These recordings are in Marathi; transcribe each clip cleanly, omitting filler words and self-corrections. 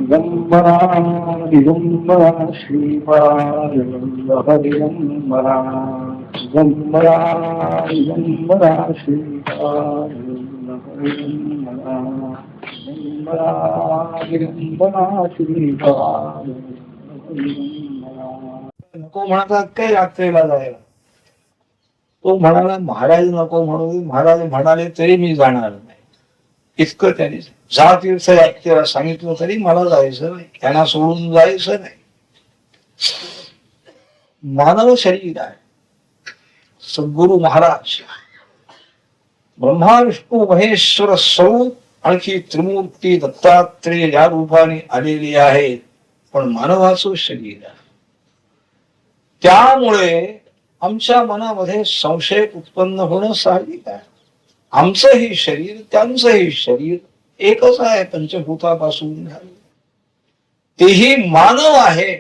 दिगंबरा दिगंबरा श्रीपाद दिगंबरा दिगंबरा दिगंबरा श्रीपाद दिगंबरा दिगंबरा दिगंबरा श्रीपाद दिगंबरा. नको म्हणतात काय यात्रेला जायला. तो म्हणाला महाराज नको म्हणून, महाराज म्हणाले तरी मी जाणार नाही. इतकं त्यांनी जा तीर्थ यात्रेला सांगितलं तरी मला जायचं नाही, त्यांना सोडून जायचं नाही. मानव शरीर आहे. सद्गुरु महाराज ब्रह्मा विष्णू महेश्वर स्वरूप आणखी त्रिमूर्ती दत्तात्रेय या रूपाने आलेली आहेत, पण मानवाचं शरीर आहे. त्यामुळे आमच्या मनामध्ये संशय उत्पन्न होणं साहजिक आहे. आमचंही शरीर त्यांचंही शरीर एकच आहे, पंचभूतापासून झाले. तेही मानव आहे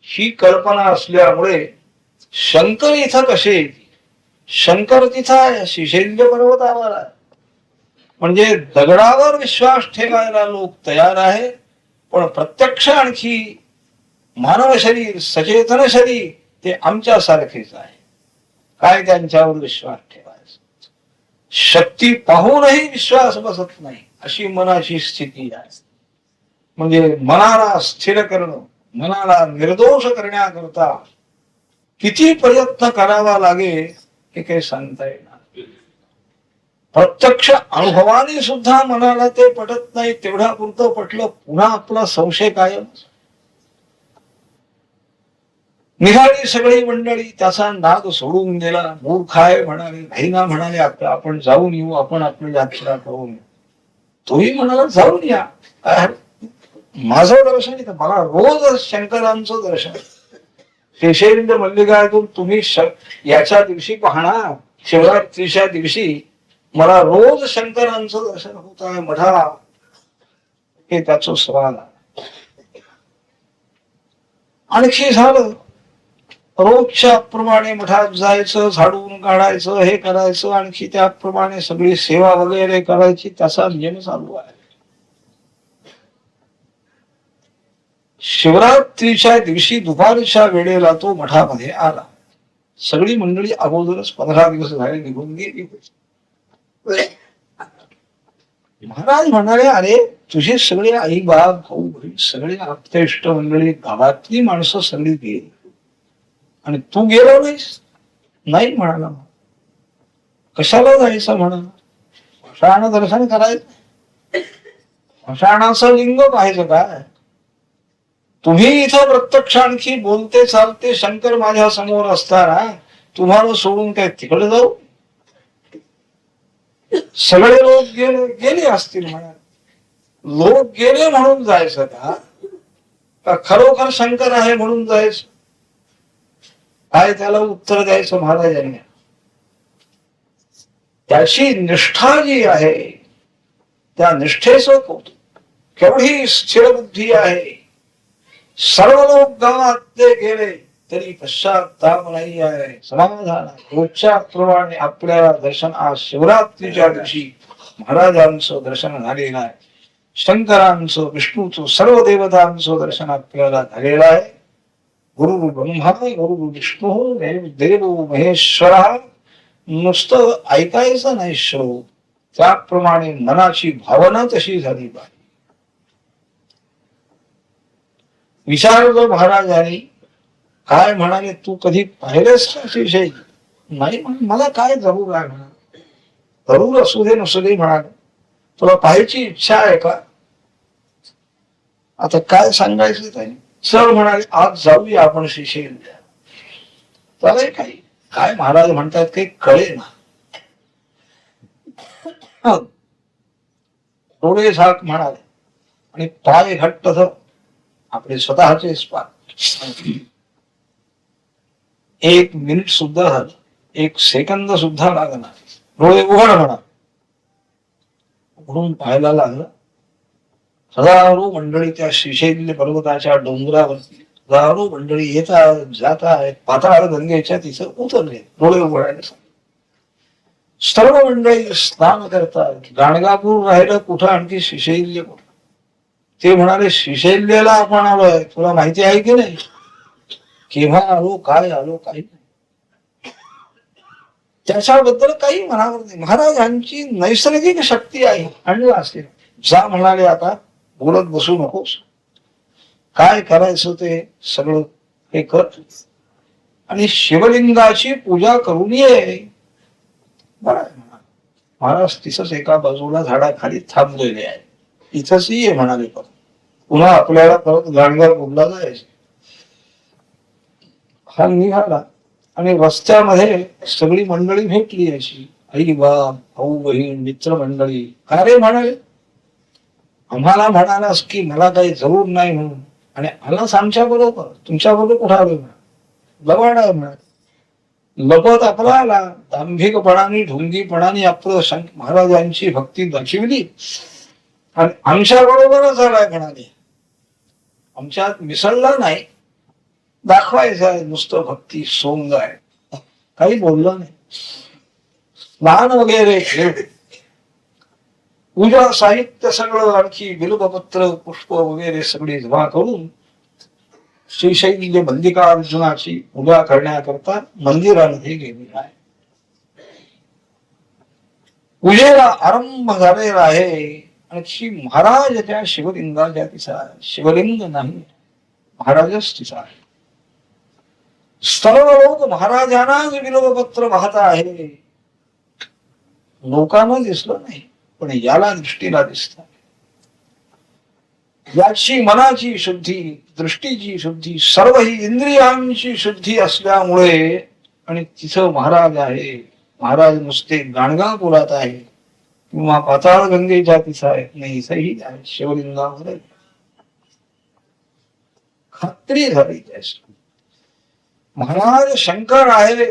ही कल्पना असल्यामुळे शंकर इथं कसे येतील? शंकर तिथं आहे, शिशेल्य पर्वतावर आहे. म्हणजे दगडावर विश्वास ठेवायला लोक तयार आहे, पण प्रत्यक्ष आणखी मानव शरीर सचेतन शरीर ते आमच्या सारखेच आहे. काय त्यांच्यावर विश्वास ठेवायचा? शक्ती पाहूनही विश्वास बसत नाही, अशी मनाची स्थिती आहे. म्हणजे मनाला स्थिर करणं, मनाला निर्दोष करण्याकरता किती प्रयत्न करावा लागेल हे काही सांगता येणार. प्रत्यक्ष अनुभवाने सुद्धा मनाला ते पटत नाही. तेवढ्या पुरतं पटलं, पुन्हा आपला संशय कायम. निघाली सगळी मंडळी, त्याचा नाद सोडून गेला. मूर्ख आहे म्हणाले, भाईना म्हणाले आपण जाऊन येऊ, आपण आपली यात्रा करून येऊ. तोही म्हणाला जाऊन या, माझं दर्शन येतं, मला रोज शंकरांचं दर्शन. शेषेंद्र मल्लिकार्जुन तुम्ही याच्या दिवशी पाहणार, शिवरात्रीच्या दिवशी मला रोज शंकरांचं दर्शन होत आहे मठा, हे त्याचं सवाल आहे. आणखी झालं, रोजच्या प्रमाणे मठात जायचं, झाडून काढायचं, हे करायचं, आणखी त्याप्रमाणे सगळी सेवा वगैरे करायची, त्याचा नियम चालू आहे. शिवरात्रीच्या दिवशी दुपारच्या वेळेला तो मठामध्ये आला. सगळी मंडळी अगोदरच 15 दिवस झाले निघून गेली. महाराज म्हणाले, अरे तुझे सगळे आई बाप भाऊ बहीण सगळे आप्तेष्ट मंडळी गावातली माणसं सगळी गेली आणि तू गेलो नाहीस? नाही म्हणाला. कशाला जायचं म्हणाला? मशाण दर्शन करायचं, मशाणाचं लिंग पाहायचं काय? तुम्ही इथं प्रत्यक्ष आणखी बोलते चालते शंकर माझ्या समोर असताना तुम्हाला सोडून काय तिकडे जाऊ? सगळे लोक गेले असतील म्हणा. लोक गेले म्हणून जायचं का खरोखर शंकर आहे म्हणून जायचं? काय त्याला उत्तर द्यायचं महाराजांनी? त्याची निष्ठा जी आहे त्या निष्ठेचं कौतुक. केवढी स्थिर बुद्धी आहे. सर्व लोक गावातले गेले तरी पश्चाताप नाही आहे, समाधान. रोजच्या प्रमाणे आपल्याला दर्शन आज शिवरात्रीच्या दिवशी महाराजांचं दर्शन झालेलं आहे. शंकरांचं, विष्णूचं, सर्व देवतांचं दर्शन आपल्याला झालेलं आहे. गुरु ब्रह्मा गुरु विष्णू देव महेश्वरा. नुसतं ऐकायचं नाही श्रोत, त्याप्रमाणे मनाची भावना तशी झाली पाहिजे. विचारलं महाराजांनी, काय म्हणाले, तू कधी पाहिलेस का विषय? नाही मला काय जरूर आहे म्हणा. जरूर असू दे नसू दे म्हणाले. तुला पाहायची इच्छा आहे का? आता काय सांगायचं त्यांनी? सर म्हणाले, आज जाऊया आपण शिशेल. चालेल काही काय महाराज म्हणतात काही कळे ना. डोळे झाक म्हणाले आणि पाय घट्ट धर. आपले स्वतःचे स्पात. 1 मिनिट सुद्धा झालं, 1 सेकंद सुद्धा लागणार. डोळे उघड म्हणा. उघडून पाहायला लागलं. हजारो मंडळी त्या श्रीशैल्य पर्वताच्या डोंगरावरती हजारो मंडळी येतात जात आहेत. पाताळ गंगेच्या तिथं उतरले. डोळे उघडायला सर्व मंडळी स्नान करतात. गाणगापूर राहिलं कुठं, आणखी श्रीशैल्य कुठं. ते म्हणाले श्रीशैल्याला आपण आलोय, तुला माहिती आहे की नाही? केव्हा आलो, काय आलो, काही नाही. त्याच्याबद्दल काही म्हणावं नाही. महाराजांची नैसर्गिक शक्ती आहे. आणलं असेल जा म्हणाले, आता बोलत बसू नकोस, काय करायचं ते सगळं हे कर आणि शिवलिंगाची पूजा करून ये. महाराज तिथंच एका बाजूला झाडाखाली थांबलेले आहे. इथंच ये म्हणाले. पुन्हा आपल्याला परत गाणगार बोलला जायचे. हा निघाला आणि रस्त्यामध्ये सगळी मंडळी भेटली अशी, आई बाप, भाऊ बहीण, मित्र मंडळी. का रे म्हणाले, आम्हाला म्हणालास की मला काही जरूर नाही म्हणून, आणि आलास आमच्या बरोबर, तुमच्या बरोबर कुठं आलो लवाडा म्हणा. लपत आपला आला, दांभिकपणाने ढोंगीपणाने आपलं महाराजांची भक्ती दाखवली आणि आमच्या बरोबरच आलाय म्हणाले. आमच्यात मिसळला नाही, दाखवायचं आहे नुसतं भक्ती सोंग आहे. काही बोललं नाही. स्नान वगैरे खेळ, पूजा साहित्य सगळं, आणखी बिल्वपत्र पुष्प वगैरे सगळी जमा करून श्रीशैल्य मल्लिकार्जुनाची पूजा करण्याकरता मंदिरामध्ये गेली आहे. पूजेला आरंभ झालेला आहे. आणखी महाराज त्या शिवलिंगाच्या तिचा शिवलिंग नाही, महाराजच तिचा आहे. सर्व लोक महाराजांनाच बिल्वपत्र वाहत आहे. लोकांना दिसलं नाही, पण याला दृष्टीला दिसत. याची मनाची शुद्धी, दृष्टीची शुद्धी, सर्व ही इंद्रियांची शुद्धी असल्यामुळे, आणि तिथं महाराज आहे. महाराज नुसते गाणगापुरात आहे किंवा पाताळ गंगेच्या तिथं आहे, नाही इथंही आहे शिवलिंगामध्ये. खात्री झाली त्याची. महाराज शंकर आहे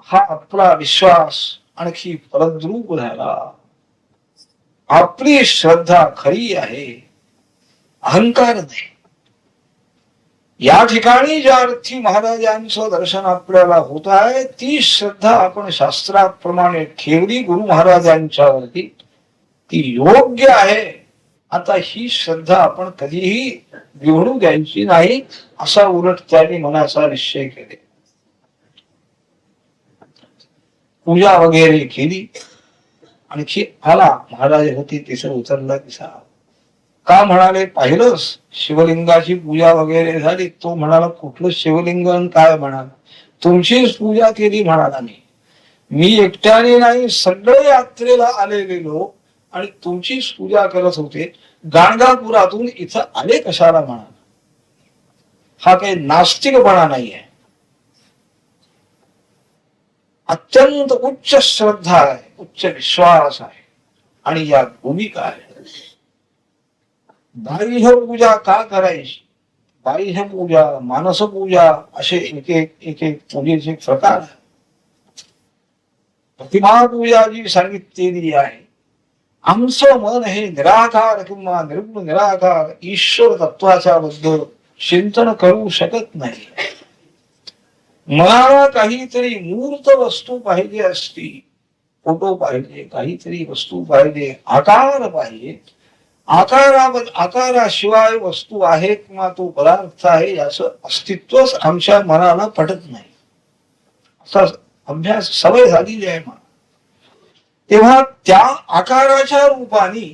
हा आपला विश्वास आणखी फलद्रूप झाला. आपली श्रद्धा खरी आहे, अहंकार नाही. या ठिकाणी ज्या अर्थी महाराजांचं दर्शन आपल्याला होत आहे, ती श्रद्धा आपण शास्त्राप्रमाणे ठेवली गुरु महाराजांच्यावरती, ती योग्य आहे. आता ही श्रद्धा आपण कधीही बिघडू द्यायची नाही, असा उलट त्यांनी मनाचा निश्चय केले. पूजा वगैरे केली. आणखी आला महाराज होती तिसरं उतरला तिसा. का म्हणाले, पाहिलंस शिवलिंगाची पूजा वगैरे झाली. तो म्हणाला, कुठलं शिवलिंग काय म्हणाला, तुमचीच पूजा केली म्हणाला. मी एकट्याने नाही, सगळे यात्रेला आलेले लोक आणि तुमचीच पूजा करत होते. गाणगापुरातून इथं आले कशाला म्हणाला. हा काही नास्तिकपणा नाही आहे, अत्यंत उच्च श्रद्धा आहे, उच्च विश्वास आहे. आणि या भूमिका आहे. बाह्य पूजा का करायची, बाह्य पूजा, मानस पूजा, असे एक एक पूजेचे प्रकार. प्रतिमा पूजा जी सांगितलेली आहे. आमचं मन हे निराकार किंवा निर्गुण निराकार ईश्वर तत्वाच्या बद्दल चिंतन करू शकत नाही. मनाला काहीतरी मूर्त वस्तू पाहिजे असती, फोटो पाहिजे, काहीतरी वस्तू पाहिजे, आकार पाहिजे. आकाराशिवाय वस्तू आहे किंवा तो पदार्थ आहे याचं अस्तित्वच आमच्या मनाला पटत नाही. असा अभ्यास सवय झालेली आहे मला. तेव्हा त्या आकाराच्या रूपाने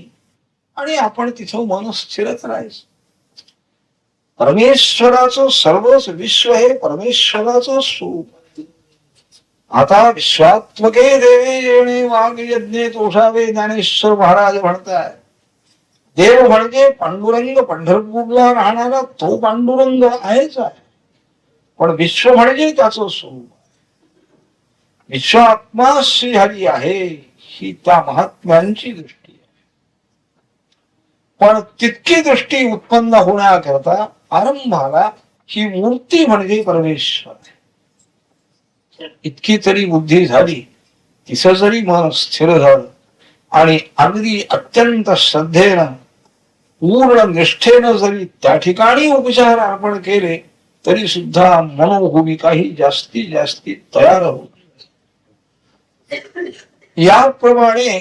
आणि आपण तिथं मन स्थिर करायचं. परमेश्वराचं सर्वच विश्व हे परमेश्वराचं स्वरूप. आता विश्वात्मके देवे येणे वाघ यज्ञे तोषावे ज्ञानेश्वर महाराज म्हणताय. देव म्हणजे पांडुरंग, पंढरपूरला राहणारा तो पांडुरंग आहेच आहे, पण विश्व म्हणजे त्याचं स्वरूप. विश्वात्मा श्रीहरी आहे, ही त्या महात्म्यांची दृष्टी आहे. पण तितकी दृष्टी उत्पन्न होण्याकरता आरंभाला ही मूर्ती म्हणजे परमेश्वर. इतकी तरी बुद्धी झाली, तिचं जरी मन स्थिर झालं आणि अगदी अत्यंत श्रद्धेनं पूर्ण निष्ठेनं जरी त्या ठिकाणी उपचार अर्पण केले तरी सुद्धा मनोभूमिका ही जास्तीत जास्ती तयार होत. याप्रमाणे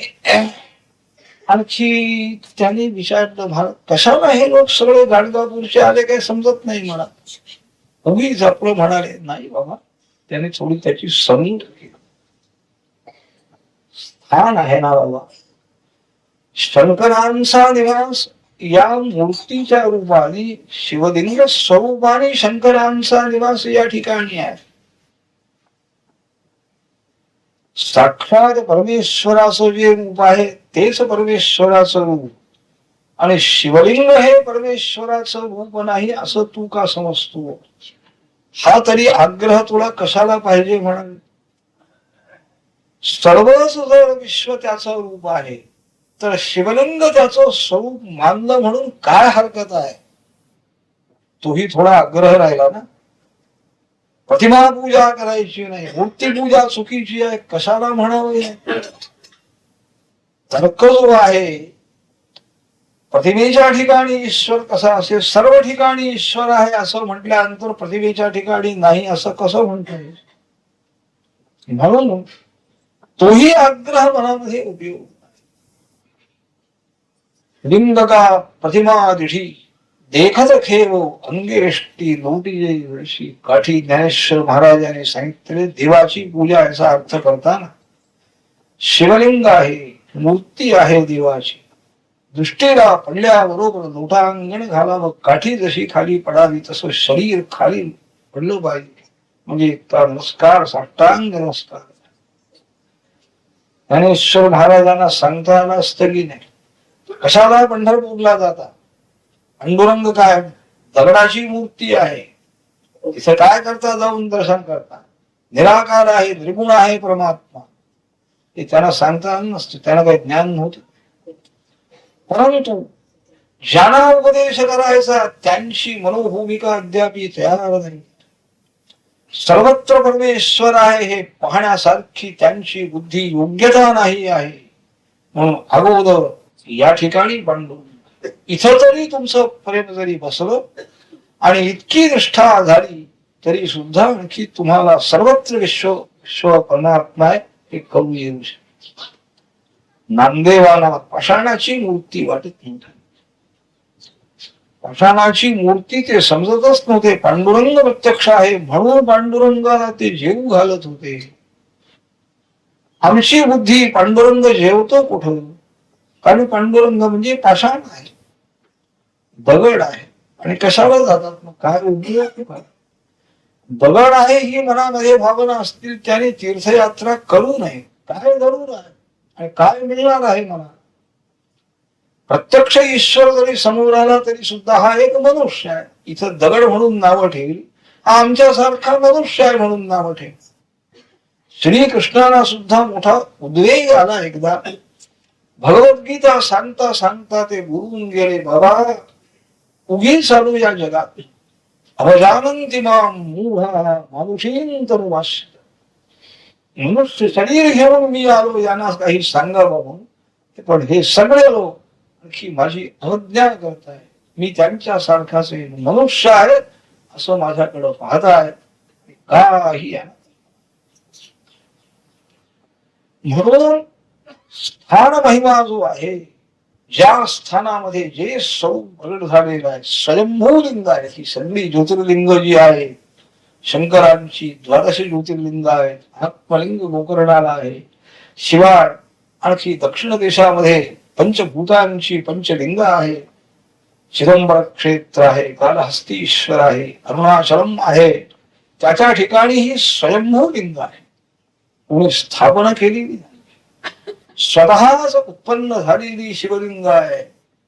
आणखी त्याने विचारलं, कशाला हे लोक सगळे गाणगापूरचे आले काही समजत नाही मला. उगीच आपलं म्हणाले. नाही बाबा, त्याने थोडी त्याची समजूत केली. स्थान आहे ना बाबा, शंकरांचा निवास या मूर्तीच्या रूपाने, शिवलिंग स्वरूपाने शंकरांचा निवास या ठिकाणी आहे. साक्षात परमेश्वराचं जे रूप आहे तेच परमेश्वराचं रूप, आणि शिवलिंग हे परमेश्वराचं रूप नाही असं तू का समजतो? हा तरी आग्रह तुला कशाला पाहिजे म्हणून? सर्वच जर विश्व त्याचं रूप आहे तर शिवलिंग त्याचं स्वरूप मानलं म्हणून काय हरकत आहे? तोही थोडा आग्रह राहिला ना. प्रतिमा पूजा करायची नाही, मूर्ती पूजा चुकीची आहे, कशाला म्हणावं? तर्क जो आहे, प्रतिमेच्या ठिकाणी ईश्वर कसा असेल, सर्व ठिकाणी ईश्वर आहे असं म्हटल्यानंतर प्रतिमेच्या ठिकाणी नाही असं कसं म्हणता येईल? म्हणून तोही आग्रह मनामध्ये उपयोग. लिंग का प्रतिमा दिठी देखत खेळो अंगेष्टी लोटी वर्षी. काठी ज्ञानेश्वर महाराजांनी सांगितले देवाची पूजा याचा अर्थ करताना शिवलिंग आहे, मूर्ती आहे देवाची, दृष्टीला पडल्याबरोबर लोटांगण घालावं, काठी जशी खाली पडावी तसं शरीर खाली पडलं पाहिजे, म्हणजे नमस्कार, साष्टांग नमस्कार. ज्ञानेश्वर महाराजांना सांगता आलं असतं की नाही, कशाला पंढरपूरला जाता? पांडुरंग काय दगडाची मूर्ती आहे, तिथे काय करता जाऊन दर्शन करता? निराकार आहे, निर्गुण आहे परमात्मा, हे त्यांना सांगता आलं नसतं, त्यांना काही ज्ञान नव्हतं. परंतु ज्यांना उपदेश करायचा त्यांची मनोभूमिका अद्याप तयार नाही. सर्वत्र परमेश्वर आहे हे पाहण्यासारखी त्यांची बुद्धी योग्यता नाही आहे. म्हणून अगोदर या ठिकाणी पांडुरंग, इथं तरी तुमचं प्रेम जरी बसलं आणि इतकी निष्ठा झाली तरी सुद्धा आणखी तुम्हाला सर्वत्र विश्व परमात्मा आहे हे करू येऊ शकते. नामदेवाला पाषाणाची मूर्ती वाटत नव्हती, पाषाणाची मूर्ती ते समजतच नव्हते. पांडुरंग प्रत्यक्ष आहे म्हणून पांडुरंगाला ते जेवू घालत होते. आमची बुद्धी पांडुरंग जेवतो कुठं? कारण पांडुरंग म्हणजे पाषाण आहे, दगड आहे, आणि कशाला जातात मग? काय उपयोग? दगड आहे ही मनामध्ये भावना असतील त्याने तीर्थयात्रा करू नये. काय जरूर आहे आणि काय मिळणार आहे मला? प्रत्यक्ष ईश्वर जरी समोर आला तरी सुद्धा हा एक मनुष्य आहे, इथं दगड म्हणून नावं ठेवली, हा आमच्यासारखा मनुष्य आहे म्हणून नावं ठेवली. श्रीकृष्णाला सुद्धा मोठा उद्वेग आला एकदा. भगवद्गीता सांगता सांगता ते बोलून गेले, बाबा उगी चालू या जगात अवजानंती माम मूढा मानुषीं तनुवास्य. मनुष्य शरीर घेऊन मी आलो यांना काही सांगावं म्हणून, पण हे सगळे लोक आणखी माझी अवज्ञा करताय. मी त्यांच्या सारखाच मनुष्य आहे असं माझ्याकडं पाहताय, काही आहे. म्हणून स्थान महिमा जो आहे, ज्या स्थानामध्ये जे स्वरूप प्रगट झालेलं आहे, स्वयंभू लिंग आहे, ही सगळी ज्योतिर्लिंग जी आहे, शंकरांची 12 ज्योतिर्लिंग आहेत, आत्मलिंग गोकर्णाला आहे, शिवाय आणखी दक्षिण देशामध्ये पंचभूतांची पंचलिंग आहे, चिदंबर क्षेत्र आहे, कालहस्तीश्वर आहे, अरुणाचलम आहे, त्याच्या ठिकाणी ही स्वयंभू लिंग आहे, कोणी स्थापना केलेली नाही, स्वतःच उत्पन्न झालेली शिवलिंग आहे.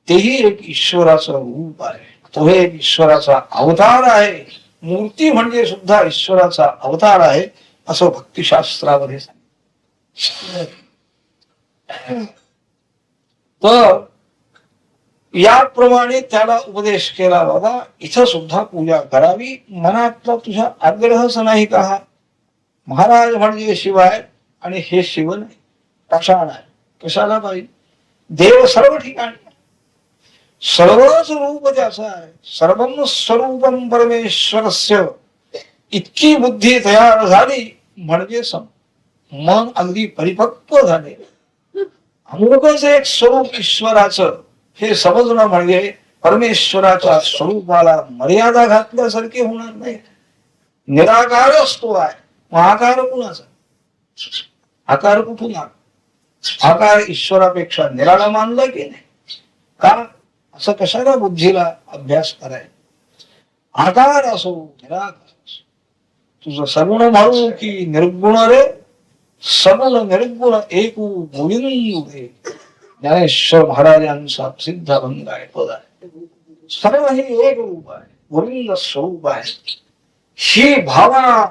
तेही एक ईश्वराचं रूप आहे, तो एक ईश्वराचा अवतार आहे. मूर्ती म्हणजे सुद्धा ईश्वराचा अवतार आहे असं भक्तिशास्त्रामध्ये सांगितलं. तर याप्रमाणे त्याला उपदेश केला, बाबा इथं सुद्धा पूजा करावी. मनातला तुझ्या आग्रहच नाही का? महाराज म्हणजे शिवाय आणि हे शिव नाही, पाषाण आहे, कशाला पाहिजे? देव सर्व ठिकाणी, सर्वच रूप त्याचं आहे. सर्वम स्वरूपम परमेश्वरस्य. इतकी बुद्धी तयार झाली म्हणजे मन अगदी परिपक्व झाले. अमुकच एक स्वरूप ईश्वराचं हे समजणं म्हणजे परमेश्वराच्या स्वरूपाला मर्यादा घातल्यासारखे होणार नाही. निराकार असतो आहे, मग आकार कुणाचा? आकार कुठून आला? आकार ईश्वरापेक्षा निराळा मानला की नाही? का असं कशाला बुद्धीला अभ्यास करायचा? आकार असो निराकार असो, तुझं सगुण म्हणू की निर्गुण रे, सबल निर्गुण एकू गोविंदे. ज्ञानेश्वर महाराजांचा सिद्ध भंग आहे, पद आहे. सर्व हे एक रूप आहे, गोविंद स्वरूप आहे. ही भावना,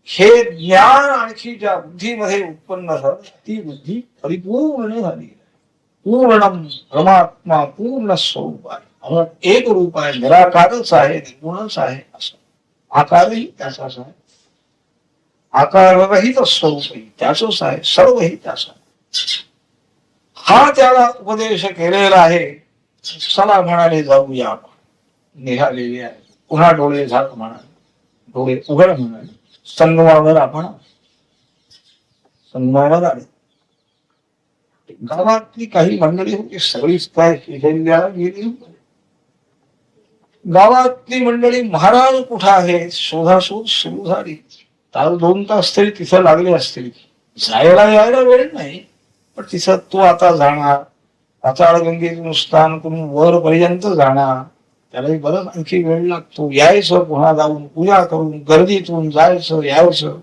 हे ज्ञान आणखी ज्या बुद्धीमध्ये उत्पन्न झालं ती बुद्धी परिपूर्ण झाली. पूर्णम परमात्मा पूर्ण स्वरूप आहे, म्हणून एक रूप आहे, निराकारच आहे, निर्गुणच आहे. असं आकारही त्याचाच आहे, आकाररहित स्वरूपही त्याचंच आहे, सर्वही त्याच आहे. हा त्याला उपदेश केलेला आहे. चला म्हणाले जाऊया, निघालेली आहे. पुन्हा डोळे झाक म्हणाले, डोळे उघड म्हणाले. संगमावर आपण संगमावर आले. गावातली काही मंडळी होती, सगळीच काय शिजल्याला गेली. गावातली मंडळी महाराज कुठं आहे शोधाशोध सुरू झाली. ताल 2 तास तरी तिथं लागले असतील. जायला यायला वेळ नाही, पण तिथं तो आता जाणार, पाताळगंगेतून स्नान करून वर पर्यंत जाणार, त्यालाही बरंच आणखी वेळ लागतो. यायचं, पुन्हा जाऊन पूजा करून गर्दीतून जायचं यायचं.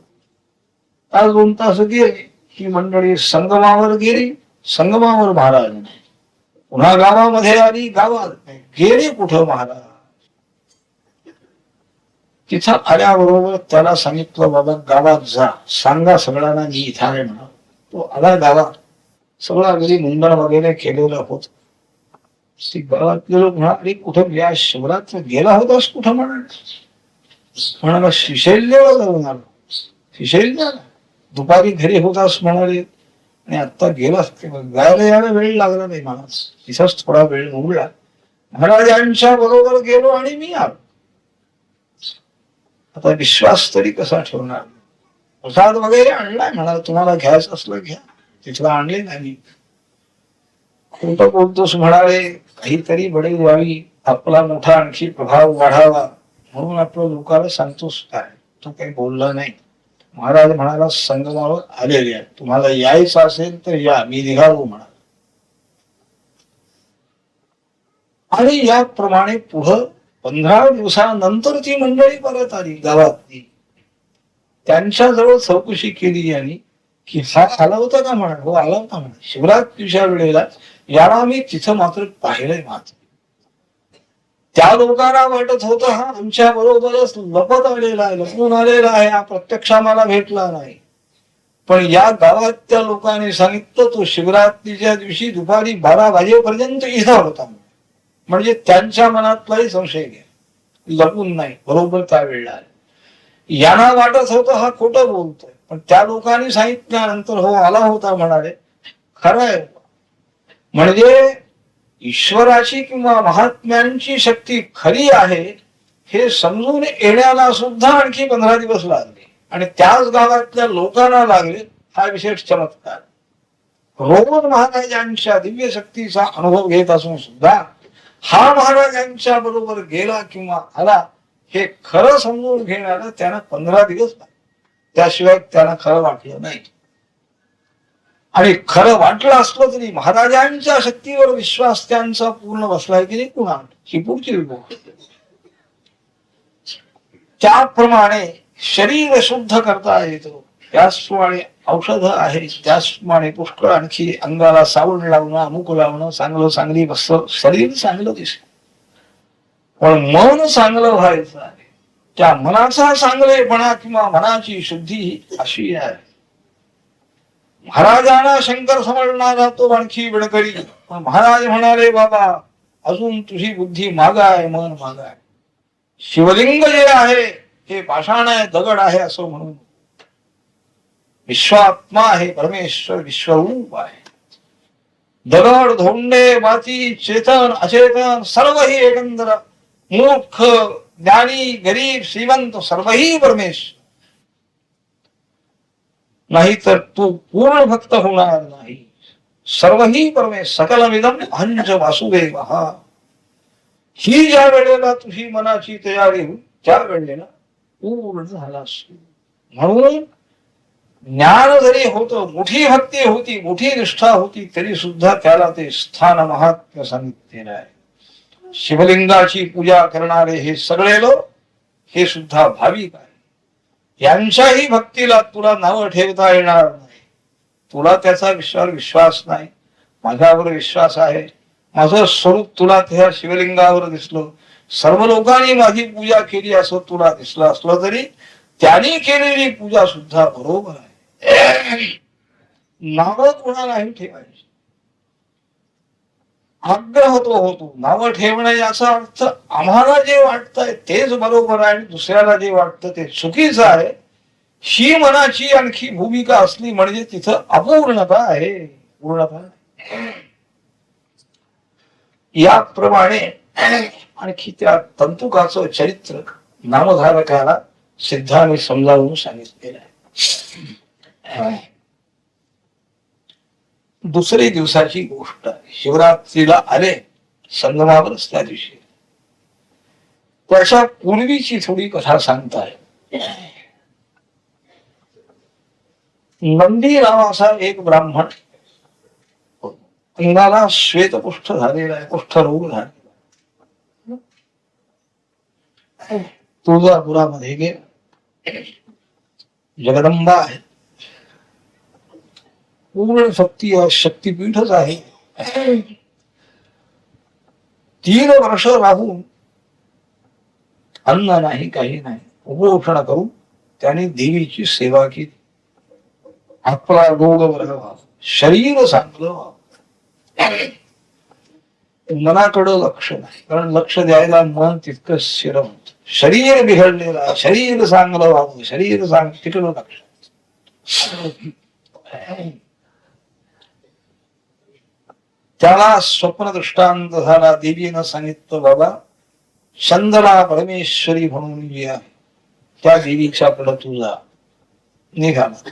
ताल 2 तास गेले. ही मंडळी संगमावर गेली. संगमावर महाराज नाही. पुन्हा गावामध्ये आली, गावात नाही. गेले कुठं महाराज? तिथं आल्याबरोबर त्याला सांगितलं, बाबा गावात जा, सांगा सगळ्यांना मी इथं आहे म्हणा. तो आला गावात. सगळा घरी मुंडण वगैरे केलेलं होत. गावातले लोक म्हणाले, कुठं या शिवरात्र गेला होतास कुठं? म्हणाला शिशैल्याला जाऊन आलो. शिशैल्याला दुपारी घरी होतास म्हणाले, आणि आता गेलास. गायला यायला वेळ लागला नाही मला, तिथंच थोडा वेळ उघडला. महाराजांच्या बरोबर गेलो आणि मी आलो. आता विश्वास तरी कसा ठेवणार? प्रसाद वगैरे आणलाय म्हणाला, तुम्हाला घ्यायचं असलं घ्या. तिथला आणले नाही. खोटं बोलतोस म्हणाले, काहीतरी बडे व्हावी, आपला मोठा आणखी प्रभाव वाढावा म्हणून आपलं लोकांना सांगतोस काय? तो काही बोलला नाही. महाराज म्हणाला, संगमावर आलेले आहे, तुम्हाला यायचं असेल तर या, मी निघालो म्हणा. आणि याप्रमाणे पुढं 15 दिवसानंतर ती मंडळी परत आली गावातली. त्यांच्याजवळ चौकशी केली यांनी की हा आला होता का? म्हणा हो आला होता म्हणा, शिवरात्रीच्या वेळेला. याला मी तिथं मात्र पाहिलंय. मात्र त्या लोकांना वाटत होतं हा आमच्या बरोबरच लपत आलेला आहे, लपून आलेला आहे, हा प्रत्यक्ष आम्हाला भेटला नाही. पण या गावात त्या लोकांनी सांगितलं तो शिवरात्रीच्या दिवशी दुपारी 12 वाजेपर्यंत इथं होता. म्हणजे त्यांच्या मनातलाही संशय घ्या, लपून नाही, बरोबर त्या वेळेला. यांना वाटत होतं हा खोटं बोलतोय, पण त्या लोकांनी सांगितल्यानंतर हो आला होता म्हणाले. खरं आहे. म्हणजे ईश्वराची किंवा महात्म्यांची शक्ती खरी आहे हे समजून येण्याला सुद्धा आणखी 15 दिवस लागले. आणि त्याच गावातल्या लोकांना लागले. हा विशेष चमत्कार. रोज महाराजांच्या दिव्य शक्तीचा अनुभव घेत असून सुद्धा हा महाराजांच्या बरोबर गेला किंवा आला हे खरं समजून घेण्याला त्यांना 15 दिवस लागले. त्याशिवाय त्यांना खरं वाटलं नाही. आणि खरं वाटलं असलं तरी महाराजांच्या शक्तीवर विश्वास त्यांचा पूर्ण बसलाय की नाही कुणा, ही पुढची गोष्ट. त्याप्रमाणे शरीर शुद्ध करता येतं, त्याचप्रमाणे औषध आहे, त्याचप्रमाणे पुष्कळ आणखी अंगाला सावण लावणं, अमुक लावणं, चांगलं चांगली वस्त्र, शरीर चांगलं दिसत. पण मन चांगलं व्हायचं आहे. त्या मनाचा चांगलेपणा किंवा मनाची शुद्धी अशी आहे. महाराजांना शंकर समजणारा तो आणखी विणकरी. पण महाराज म्हणाले, बाबा अजून तुझी बुद्धी मागाय, मन मागाय. शिवलिंग जे आहे हे पाषाण आहे, दगड आहे असं म्हणून. विश्वात्मा आहे परमेश्वर, विश्वरूप आहे. दगड, धोंडे, माती, चेतन, अचेतन सर्वही एकंदर, मूर्ख, ज्ञानी, गरीब, श्रीमंत सर्वही परमेश्वर. नाही तर तू पूर्ण भक्त होणार नाही. सर्वही परमे सकलमिदम अंश वासुदेव. ही ज्या वेळेला तुझी मनाची तयारी होईल त्या वेळेला पूर्ण झालास. म्हणून ज्ञान जरी होतं, मोठी भक्ती होती, मोठी निष्ठा होती, तरी सुद्धा त्याला ते स्थान महात्म्य सांगितलेलं आहे. शिवलिंगाची पूजा करणारे हे सगळे लोक हे सुद्धा भाविक आहे. यांच्याही भक्तीला तुला नावं ठेवता येणार नाही. तुला त्याचा विश्वास नाही, माझ्यावर विश्वास आहे. माझं स्वरूप तुला त्या शिवलिंगावर दिसलं, सर्व लोकांनी माझी पूजा केली असं तुला दिसलं असलं तरी त्यांनी केलेली पूजा सुद्धा बरोबर आहे. नावं कोणालाही ठेवायची. आग्रह तो होतो. नावं ठेवणं याचा अर्थ आम्हाला जे वाटतंय तेच बरोबर आहे, दुसऱ्याला जे वाटतं ते चुकीचं आहे, ही मनाची आणखी भूमिका असली म्हणजे तिथं अपूर्णता आहे, पूर्णता आहे. याप्रमाणे आणखी त्या तंतुकाचं चरित्र नामधारकाला सिद्धाने समजावून सांगितलेलं आहे. दुसरी दिवसाची गोष्ट आहे. शिवरात्रीला आले संगमावरच त्या दिवशी. त्याच्या पूर्वीची थोडी कथा सांगताय. नंदी नावाचा एक ब्राह्मण अंगाला श्वेतकुष्ठ झालेला आहे, कुष्ठरोग झालेला. तुळजापुरामध्ये गेला. जगदंबा आहे, पूर्ण शक्तीपीठच आहे. 3 वर्ष राहून अन्न नाही, काही नाही, उपोषण करून त्याने देवीची सेवा केली. आपला रोग बरा व्हावा, शरीर चांगलं व्हावं. मनाकडं लक्ष नाही, कारण लक्ष द्यायला मन तितकं स्थिर होत. शरीर बिघडलेला, शरीर चांगलं व्हावं, शरीर तिकडं लक्ष. त्याला स्वप्न दृष्टांत झाला. देवीनं सांगितलं, बाबा चंदना परमेश्वरी म्हणून जी आहे त्या देवीच्या पुढे तुझा निघाला.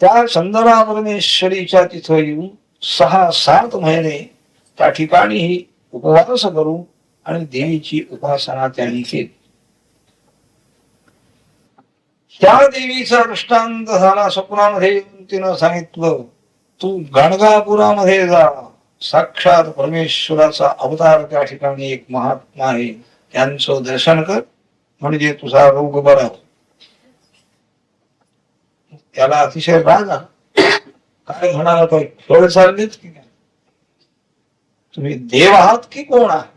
त्या चंदना परमेश्वरीच्या तिथं येऊन 6-7 महिने त्या ठिकाणी उपवास करून आणि देवीची उपासना त्यांनी केली. त्या देवीचा दृष्टांत झाला. स्वप्नामध्ये येऊन तिनं सांगितलं, तू गाणगापुरामध्ये जा, साक्षात परमेश्वराचा अवतार त्या ठिकाणी एक महात्मा आहे, त्यांचं दर्शन कर, म्हणजे तुझा रोग बरा हो. त्याला अतिशय राग आला. काय म्हणाला, तो खेळ चाललेत की काय, तुम्ही देव आहात की कोण आहात?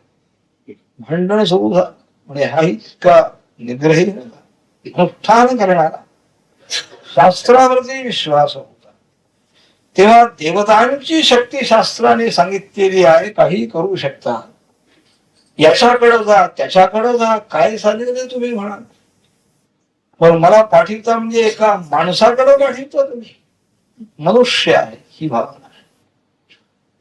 भांडण सुरू झालं. म्हणजे हा इतका निग्रही अनुष्ठान करणारा, शास्त्रावरती विश्वास होता. तेव्हा देवतांची शक्ती शास्त्राने सांगितलेली आहे, काही करू शकता. याच्याकडे जा, त्याच्याकडे जा, काय झालेलं तुम्ही म्हणाल, पण मला पाठवता म्हणजे एका माणसाकडे पाठवता तुम्ही. मनुष्य आहे ही भावना.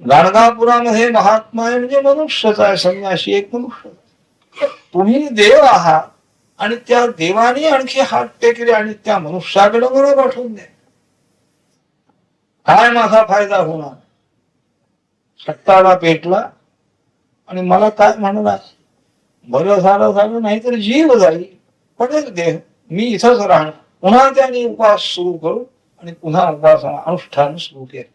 गाणगापुरामध्ये महात्मा आहे म्हणजे मनुष्यच आहे, संन्यासी एक मनुष्य. तुम्ही देव आहात आणि त्या देवाने आणखी हात टेकले आणि त्या मनुष्याकडे मला पाठवून द्या. काय माझा फायदा होणार? सत्ताला पेटला आणि मला काय म्हणणार, बरं झालं नाहीतर जीव जाईल, पडेल देह, मी इथंच राहणार. पुन्हा त्याने उपास सुरू करू आणि पुन्हा उपासना अनुष्ठान सुरू केले.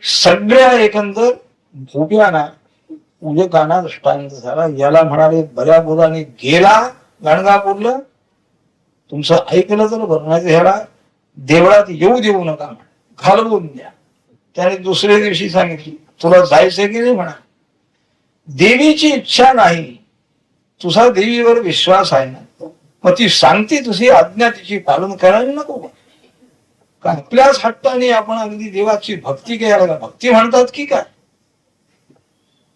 सगळ्या एकंदर भोग्याना पूजकांना दृष्टांत झाला. याला म्हणाले, बऱ्या बोलाने गेला गाणगापूरला, तुमचं ऐकलं तर बरं, नाही ह्याला देवळात येऊ देऊ नका, घालवून द्या. त्याने दुसऱ्या दिवशी सांगितली, तुला जायचंय की नाही म्हणा. देवीची इच्छा नाही, तुझा देवीवर विश्वास आहे ना, मग ती सांगते तुझी आज्ञा तिची पालन करायला नको का? आपल्याच हट्टाने आपण अगदी देवाची भक्ती करायला, भक्ती म्हणतात की काय?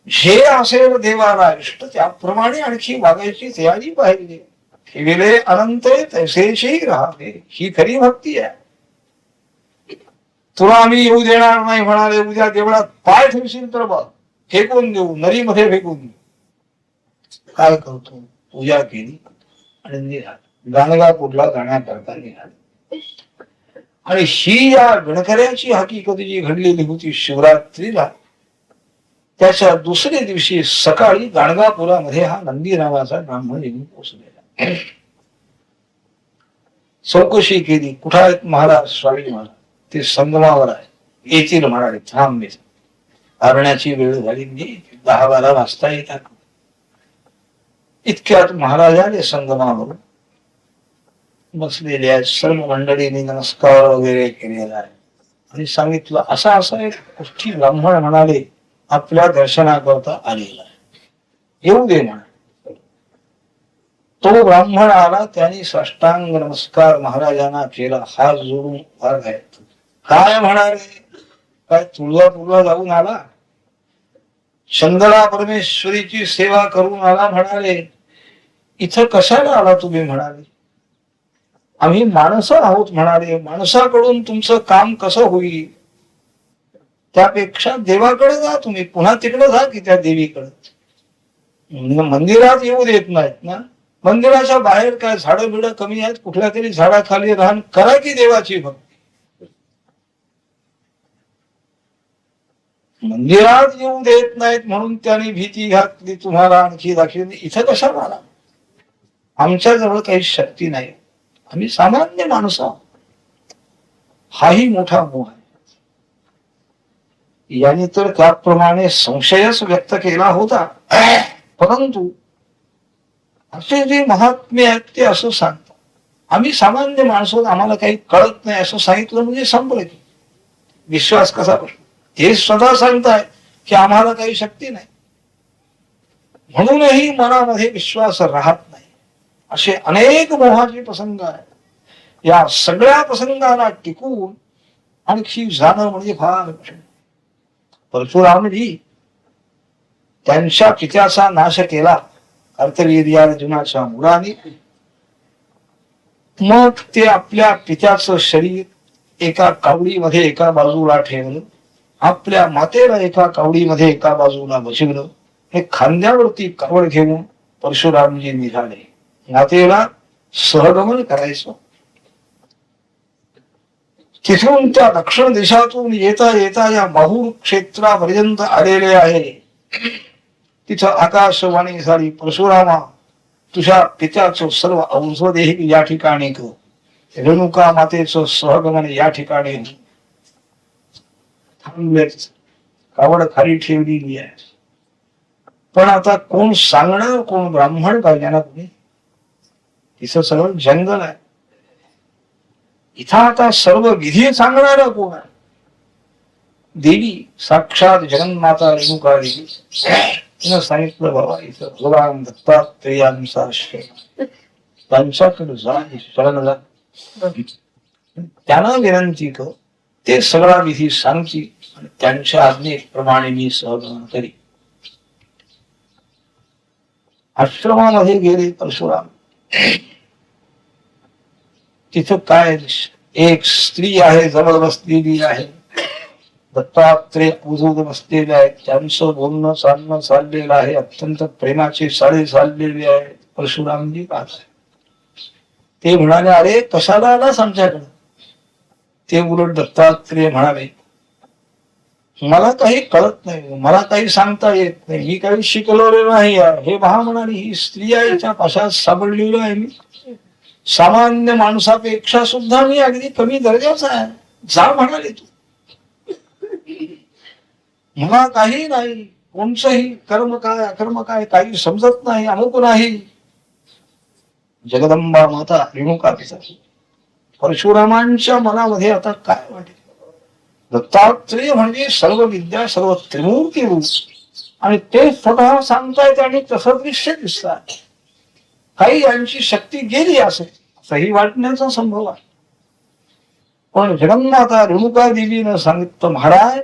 जे असेल देवाला इष्ट त्याप्रमाणे आणखी वागायची तयारी पाहिजे. ठेविले अनंत तैसेशी राहावे, ही खरी भक्ती आहे. तुला आम्ही येऊ देणार नाही म्हणाले, उद्या देवळात पाय ठेवशील तर बघ, फेकून देऊ, नदीमध्ये फेकून देऊ. काय करतो, पूजा केली आणि निघाला. गाणगापूरला जाण्याकरता निघाले. आणि ही या गणकऱ्याची हकीकत जी घडलेली होती शिवरात्रीला, त्याच्या दुसऱ्या दिवशी सकाळी गाणगापुरामध्ये हा नंदी नावाचा ब्राह्मण येऊन पोचलेला. चौकशी केली, कुठं आहेत महाराज? स्वामी महाराज ते संगमावर आहे, येतील म्हणाले. थांब, आरण्याची वेळ झाली, म्हणजे 10-12 वाजता येतात. इतक्यात महाराज आले संगमावर बसलेले आहेत. सर्व मंडळींनी नमस्कार वगैरे केलेला आहे आणि सांगितलं असा असा एक गोष्टी ब्राह्मण म्हणाले आपल्या दर्शनाकरता आलेला आहे, येऊ दे म्हणा. तो ब्राह्मण आला, त्यांनी साष्टांग नमस्कार महाराजांना केला, हात जोडून उभा आहे. काय म्हणाले? काय तुळजापूरला जाऊन आला? चंद्रा परमेश्वरीची सेवा करून आला म्हणाले. इथं कशाला आला तुम्ही म्हणाले? आम्ही माणसं आहोत म्हणाले. माणसाकडून तुमचं काम कसं होईल? त्यापेक्षा देवाकडे जा तुम्ही, पुन्हा तिकडे जा की त्या देवीकडे. मंदिरात येऊ देत नाहीत ना. मंदिराच्या बाहेर काय झाडं बिडं कमी आहेत, कुठल्या तरी झाडाखाली राहून करा की देवाची भक्ती. मंदिरात येऊ देत नाहीत म्हणून त्यांनी भीती घातली तुम्हाला, आणखी दाखवली. इथं कशाला आला? आमच्या जवळ काही शक्ती नाही, आम्ही सामान्य माणसं आहोत. हाही मोठा मोह आहे. यांनी तर त्याप्रमाणे संशयच व्यक्त केला होता. परंतु असे जे महात्मे आहेत ते असं सांगतात, आम्ही सामान्य माणसं, आम्हाला काही कळत नाही असं सांगितलं म्हणजे संपलं की विश्वास कसा बसतो. हे स्वतः सांगताय की आम्हाला काही शक्ती नाही, म्हणूनही मनामध्ये विश्वास राहत नाही. असे अनेक मोहाचे प्रसंग आहेत. या सगळ्या प्रसंगाला टिकून आणखी जाणं म्हणजे फार कठीण. परशुरामजी त्यांच्या पित्याचा नाश केला कार्तवीर्यार्जुनाच्या मुलाने. मग ते आपल्या पित्याचं शरीर एका कावडीमध्ये एका बाजूला ठेवलं, आपल्या मातेला एका कावडीमध्ये एका बाजूला बसवलं. हे खांद्यावरती कावड घेऊन परशुरामजी निघाले. मातेला सहगमन करायचं. तिथून त्या दक्षिण देशातून येता येता या माहूर क्षेत्रापर्यंत आलेले आहे. तिथं आकाशवाणी झाली, परशुरामा तुझ्या पित्याचं सर्व औषधेही या ठिकाणी कर, रेणुका मातेचं सहगमन या ठिकाणी. कावड खाली ठेवलेली आहे. पण आता कोण सांगणार? कोण ब्राह्मण पाहिजे ना तुम्ही? तिथं सगळं जंगल आहे. इथं आता सर्व विधी सांगणारा कोण आहे? देवी साक्षात जगन्माता रेणुका देवी. तिनं सांगितलं बाबा इथं भगवान दत्तात्रेयांचा आश्रम, त्यांच्याकडे जा, शरण जा, त्यांना विनंती कर, ते सगळा विधी सांगतील आणि त्यांच्या आज्ञेप्रमाणे मी सहगमन करी. आश्रमामध्ये गेले परशुराम. तिथं काय, एक स्त्री आहे जवळ बसलेली आहे. दत्तात्रेय उजून बसलेले आहेत. त्यांचं बोलणं चालणं चाललेलं आहे. अत्यंत प्रेमाचे साडे चाललेले आहे. परशुरामजी पाहत. ते म्हणाले, अरे कशाला आलास आमच्याकडे? ते उलट दत्तात्रेय म्हणाले, मला काही कळत नाही, मला काही सांगता येत नाही, मी काही शिकवलेलं नाही आहे. हे पहा म्हणाली, ही स्त्री आहे, याच्या पाशात सापडलेलो आहे मी. सामान्य माणसापेक्षा सुद्धा मी अगदी कमी दर्जाचा आहे. जा म्हणाले तू. मला काही नाही, कोणचंही कर्म काय अकर्म काय काही समजत नाही, अमुक नाही. जगदंबा माता रेणुका तिचा. परशुरामांच्या मनामध्ये आता काय वाटेल? दत्तात्रेय म्हणजे सर्व विद्या, सर्व त्रिमूर्ती रूप, आणि ते स्वतः सांगतायत आणि तसं दृश्य दिसतात. काही यांची शक्ती गेली असेल असंही वाटण्याचा संभव आहे. पण जगन्माता रेणुका देवीनं सांगितलं, महाराज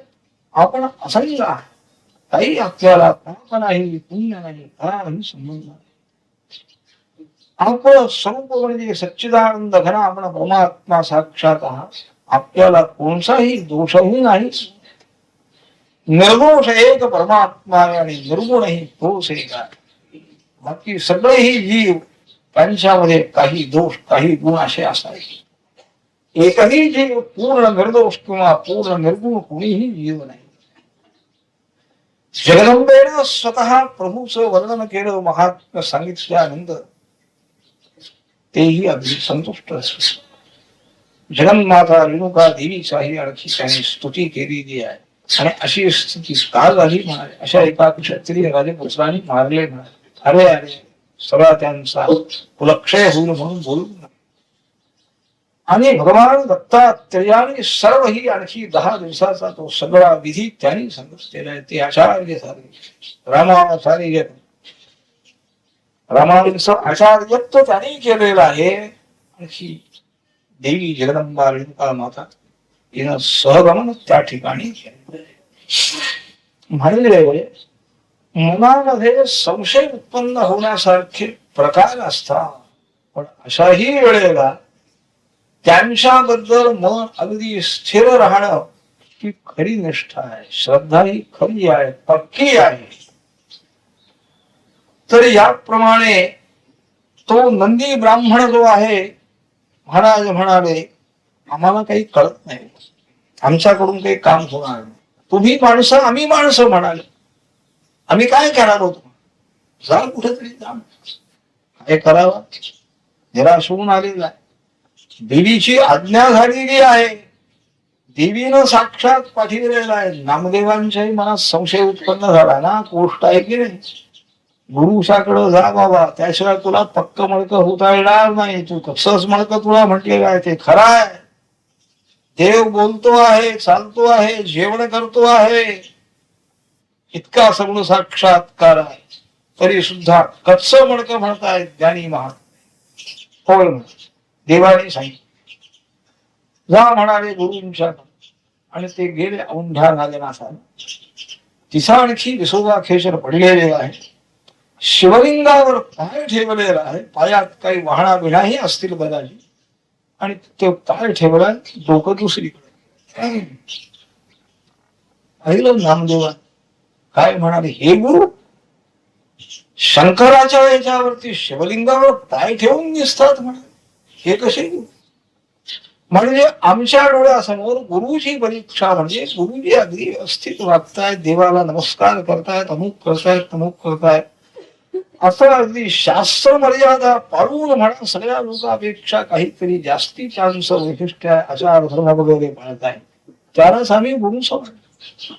आपण असंही आहात, काही आपल्याला पाप नाही, पुण्य नाही, काही संबंध नाही. आपण स्वरूप म्हणजे सच्चिदानंद घन आपण परमात्मा साक्षात आहात. आपल्याला कोणताही दोषही नाही. निर्दोष एक परमात्मा आणि निर्गुणही तोच एक आहे. बाकी सगळेही जीव त्यांच्यामध्ये काही दोष काही गुण असे असायचे. एकही जीव पूर्ण निर्दोष किंवा पूर्ण निर्गुण कुणीही जीव नाही. जगदंबेनं स्वतः प्रभूचं वर्णन केलं, महात्म्य सांगितल्यानंतर तेही अगदी संतुष्ट असते. जगन्माता रेणुका देवीचाही आणखी त्याने स्तुती केलेली आहे. आणि अशी स्थिती का झाली म्हणाले, अशा एका क्षत्रिय राजपुत्रांनी मारले म्हणाले. अरे अरे, सगळा त्यांचा कुलक्षय होईल म्हणून बोलू. आणि भगवान दत्तात्रेयाने सर्व ही आणखी 10 दिवसाचा तो सगळा विधी त्यांनी सांगितलेला आहे. ते आचार्य झाले, रामाचार्य, रामांचं आचार्यत्व त्यांनी केलेलं आहे. आणखी देवी जगदंबा रेणुका माता तिनं सहगमन त्या ठिकाणी केले. म्हणले मनामध्ये संशय उत्पन्न होण्यासारखे प्रकार असतात, पण अशाही वेळेला त्यांच्याबद्दल मन अगदी स्थिर राहणं ही खरी निष्ठा आहे, श्रद्धा ही खरी आहे, पक्की आहे. तर याप्रमाणे तो नंदी ब्राह्मण जो आहे, महाराज म्हणाले आम्हाला काही कळत नाही, आमच्याकडून काही काम होणार नाही. तुम्ही माणसं आम्ही माणसं म्हणाले, आम्ही काय करणार होतो, जा कुठेतरी जा, काय करावं, निराश होऊन आलेला आहे. देवीची आज्ञा झालेली आहे, देवीनं साक्षात पाठविलेला आहे. नामदेवांच्याही मनात संशय उत्पन्न झाला ना, गोष्ट आहे की नाही. गुरुशाकडे जा बाबा, त्याशिवाय तुला पक्क मळकं होता येणार नाही. तू कसंच मळकं तुला म्हटलेलं आहे ते खरं आहे. देव बोलतो आहे, चालतो आहे, जेवण करतो आहे, इतका सगळं साक्षात्कार आहे, तरी सुद्धा कच्च मडकं म्हणतायत ज्ञानी महान. होय, देवाने सांगितलं जा म्हणाले गुरुंच्या. आणि ते गेले औंढ्या नागनाथाला. तिचा आणखी विसोबा खेचर पडलेले आहे, शिवलिंगावर पाय ठेवलेला आहे, पायात काही वाहना बिणाही असतील बदाजी, आणि ते पाय ठेवला, डोकं दुसरीकडे. पाहिलं नामदेवा काय म्हणाले, हे गुरु शंकराच्या याच्यावरती शिवलिंगावर पाय ठेवून दिसतात म्हणाले, हे कसे गुरु. म्हणजे आमच्या डोळ्यासमोर गुरुची परीक्षा म्हणजे गुरुजी अगदी व्यवस्थित वागतायत, देवाला नमस्कार करतायत, अमुक करतायत, तमुक करतायत, असं अगदी शास्त्र मर्यादा पाळून म्हणा सगळ्या लोकांपेक्षा काहीतरी जास्ती त्यांचं वैशिष्ट्य आचार धर्म वगैरे पाळताय, त्यालाच आम्ही गुरु समजतो.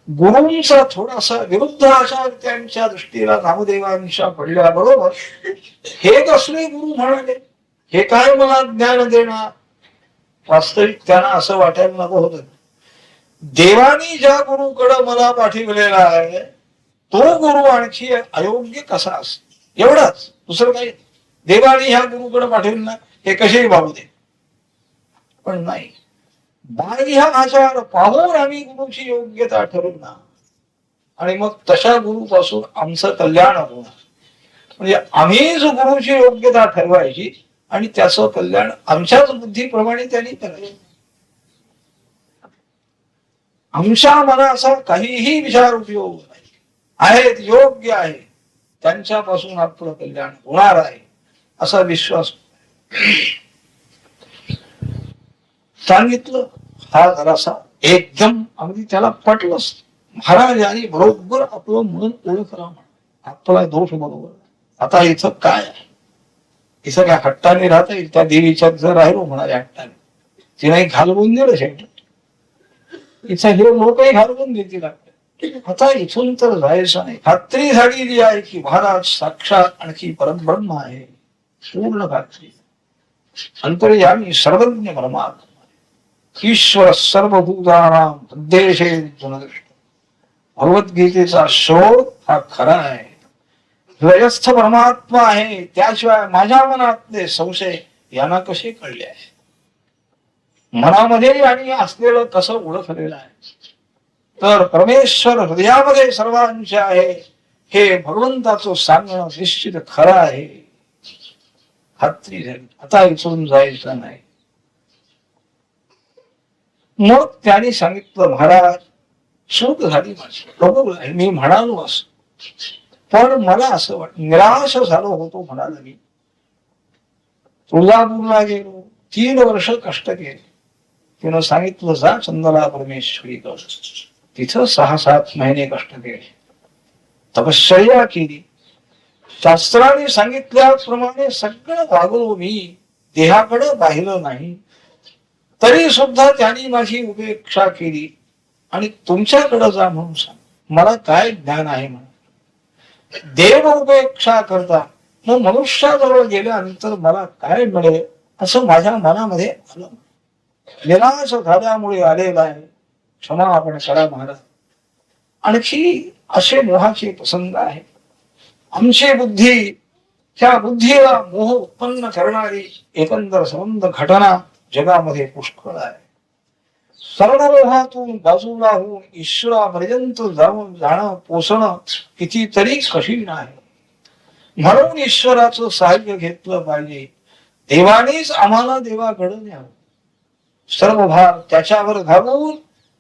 गुरूंचा थोडासा विरुद्ध आचार त्यांच्या दृष्टीला नामदेवांच्या पडल्याबरोबर हे कसले गुरु म्हणाले, हे काय मला ज्ञान देणार. वास्तविक त्यांना असं वाटायला नको होतं, देवानी ज्या गुरुकडे मला पाठविलेला आहे तो गुरु आणखी अयोग्य कसा असेल, एवढाच, दुसरं काही. देवानी ह्या गुरुकडे पाठवलं ना, हे कसेही बाबू दे, पण नाही, बाह्य आचार पाहून आम्ही गुरुची योग्यता ठरवणार आणि मग तशा गुरुपासून आमचं कल्याण होणार. म्हणजे आम्हीच गुरुची योग्यता ठरवायची आणि त्याचं कल्याण आमच्याच बुद्धीप्रमाणे त्यांनी करायचं. आमच्या मनाचा काहीही विचार उपयोग नाही, आहेत योग्य आहे, त्यांच्यापासून आपलं कल्याण होणार आहे असा विश्वास सांगितलं. हा जरासा एकदम अगदी त्याला पटलंच. महाराजांनी बरोबर आपलं मन ओळखला, आपला दोष बरोबर. आता इथं काय आहे, इथं काय हट्टाने राहता येईल, त्या देवीच्या जर राहिलो म्हणाले हट्टाने, तिने घालवून दिलं शेवट. इथं हे लोकही घालवून देतील. आता इथून तर जायचं नाही. खात्री झालेली आहे की महाराज साक्षात आणखी परब्रह्म आहे, पूर्ण खात्री. अंतर्यामी सर्वज्ञ परमात्मा, ईश्वर सर्वभूतानां हृदयेषु जनदृष्ट. भगवद्गीतेचा शोध हा खरा आहे. हृदयस्थ परमात्मा आहे, त्याशिवाय माझ्या मनातले संशय यांना कसे कळले आहे. मनामध्ये आणि असलेलं कसं ओळखलेलं आहे. तर परमेश्वर हृदयामध्ये सर्वांच्या आहे हे भगवंताचं सांगणं निश्चित खरं आहे. खात्री झाली, आता इथून जायचं नाही. मग त्यांनी सांगितलं महाराज चूक झाली माझी, बरोबर आहे, मी म्हणालो असं, पण मला असं वाटत निराश झालो होतो म्हणाला मी, तुळजापूरला गेलो, 3 वर्ष कष्ट केले. तिनं सांगितलं जा चंदला परमेश्वरी कर. तिथं 6-7 महिने कष्ट केले, तपश्चर्या केली, शास्त्राने सांगितल्याप्रमाणे सगळं वागलो मी, देहाकडे पाहिलं नाही. तरी सुद्धा त्यांनी माझी उपेक्षा केली आणि तुमच्याकडे जा म्हणून सांग. मला काय ज्ञान आहे म्हणून. देव उपेक्षा करता, मग मनुष्याजवळ गेल्यानंतर मला काय मिळेल असं माझ्या मनामध्ये आलं. निराश झाल्यामुळे आलेला आहे, क्षमा आपण करा महाराज. आणखी असे मोहाचे प्रसंग आहे. आमची बुद्धी, त्या बुद्धीला मोह उत्पन्न करणारी एकंदर संबंध घटना जगामध्ये पुष्कळ आहे. सर्व मोहातून बाजूला होऊन ईश्वरापर्यंत जाणं पोचणं कितीतरी कठीण आहे. म्हणून ईश्वराचं सहाय्य घेतलं पाहिजे. देवानेच आम्हाला देवाकडे न्यावं. सर्व भार त्याच्यावर घालून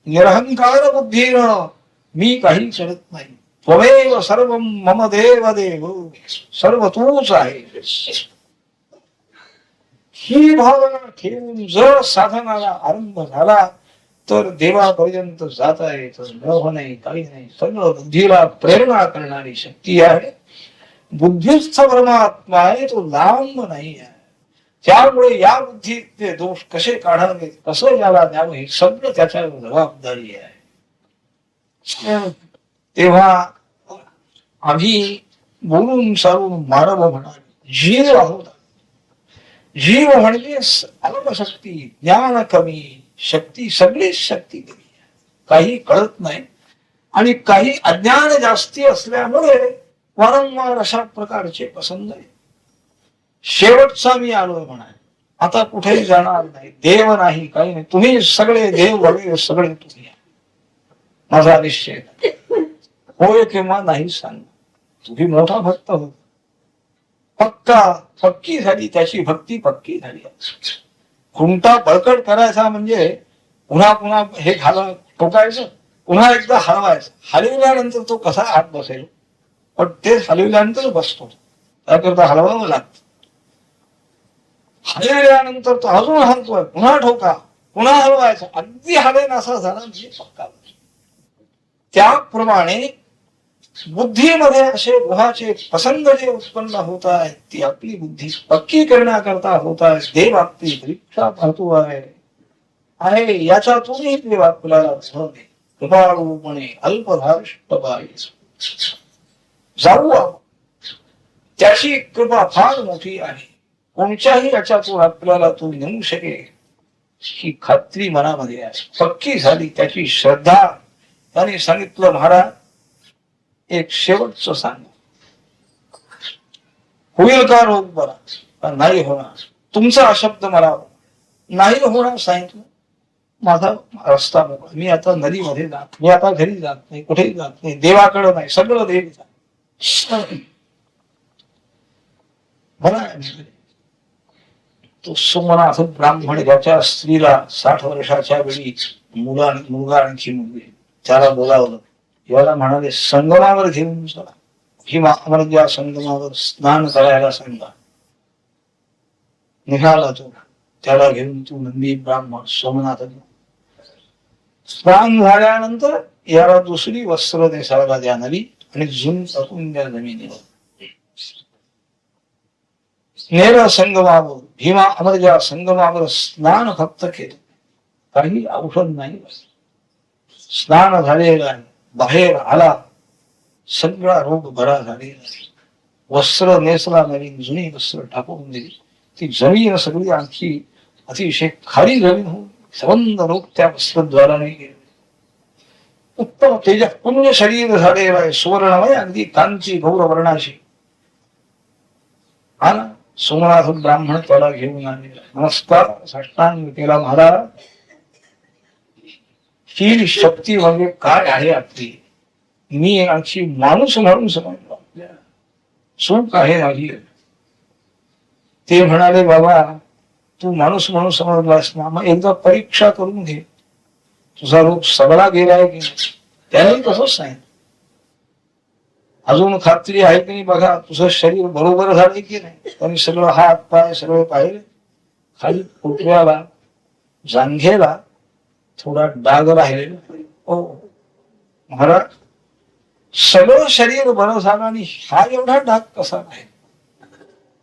निरहंकार बुद्धीनं मी काही करत नाही. त्वमेव सर्व मम देव देव, सर्व तूच आहे. ही भावना ठेवून जर साधनाला आरंभ झाला तर देवापर्यंत जाता येतं. मोह नाही, काही नाही. सगळं बुद्धीला प्रेरणा करणारी शक्ती आहे. बुद्धिस्थ परमात्मा आहे, तो लांब नाही आहे. त्यामुळे या बुद्धीचे दोष कसे काढावेत, कसं याला द्यावं, हे सगळं त्याच्यावर जबाबदारी आहे. तेव्हा आम्ही बोलून सारून मानव म्हणाले, जीव आहोत. जीव म्हणजे अल्पशक्ती, ज्ञान कमी, शक्ती सगळीच शक्ती कमी, काही कळत नाही. आणि काही अज्ञान जास्ती असल्यामुळे वारंवार अशा प्रकारचे प्रसंग आहे. शेवटचा मी आलोय म्हणाय, आता कुठेही जाणार नाही. देव नाही, काही नाही. तुम्ही सगळे देव वगैरे सगळे तुम्ही. माझा निश्चय होय किंवा नाही सांग. तुम्ही मोठा भक्त हो, पक्की झाली, त्याची भक्ती पक्की झाली. खुंटा बळकट करायचा म्हणजे पुन्हा पुन्हा हे ठोकायचं, पुन्हा एकदा हलवायचं. हलविल्यानंतर तो कसा हात बसेल, पण ते हलविल्यानंतर बसतो. त्याकरता हलवावं लागतं. हलविल्यानंतर तो अजून हलतोय, पुन्हा ठोका, पुन्हा हलवायचं. अगदी हलेन असा झाला म्हणजे पक्का. त्याप्रमाणे बुद्धीमध्ये असे मोहाचे प्रसंग जे उत्पन्न होत आहेत, ती आपली बुद्धी पक्की करण्याकरता होत आहे. देव आपली परीक्षा पाहतो आहे. याच्यातूनही देव आपल्याला कृपाळूपणे अल्पधारिष्ट जाऊ. त्याची कृपा फार मोठी आहे. कोणत्याही याच्यातून आपल्याला तो नेऊ शकेल ही खात्री मनामध्ये आहे. पक्की झाली त्याची श्रद्धा. त्यांनी सांगितलं, महाराज एक शेवटचं सांग, होईल का रोग बरा? नाही होणार. तुमचा शब्द मला नाही होणार सांगितलं, माझा रस्ता मोकळा. मी आता नदीमध्ये जात, मी आता घरी जात नाही, कुठेही जात नाही, देवाकडे नाही, सगळं देव बरा. तो सोमनाथ ब्राह्मण ज्याच्या स्त्रीला 60 वर्षाच्या वेळी मुलगा आणखी मुलगी, त्याला बोलावलं. याला म्हणाले संगमावर घेऊन चला. भीमा अमरजा संगमावर स्नान करायला सांगा. निघाला तो. त्याला घेऊन तू नंदी ब्राह्मण सोमनाथ स्नान झाल्यानंतर याला दुसरी वस्त्र नेसायला द्या नवी आणि झुंज टाकून द्या जमिनीवर. नेर संगमावर, भीमा अमरजा संगमावर स्नान फक्त केलं, काही औषध नाही. स्नान झालेलं आहे, बाहेर आला, सगळा रोग बरा झालेला. वस्त्र नेसला, नवीन जुनी वस्त्र टाकून दिली. ती जमीन सगळी आणखी अतिशय खाली जमीन होऊन संबंध रोग त्या वस्त्रद्वाराने गेले. उत्तम तेज पुण्य शरीर झालेलं आहे, सुवर्णमय, अगदी कांची गौरवर्णाची. आला सोमनाथ ब्राह्मण त्याला घेऊन आलेला. नमस्कार साष्टांग केला. महाराज ही शक्ती म्हणजे काय आहे आपली? मी आणखी माणूस म्हणून समजलो, चूक आहे माझी. ते म्हणाले, बाबा तू माणूस म्हणून समजलास ना, मग एकदा परीक्षा करून घे, तुझा रोग सगळा गेलाय की नाही. त्याने तसंच सांगितलं. अजून खात्री आहे की नाही बघा, तुझं शरीर बरोबर झाले की नाही. आणि सगळं हात पाय सगळं पाहिले, खाली पोटव्याला जांघेला थोडा डाग राहिलेला. ओ महाराज, सगळं शरीर बरं झालं आणि हा एवढा डाग कसा आहे,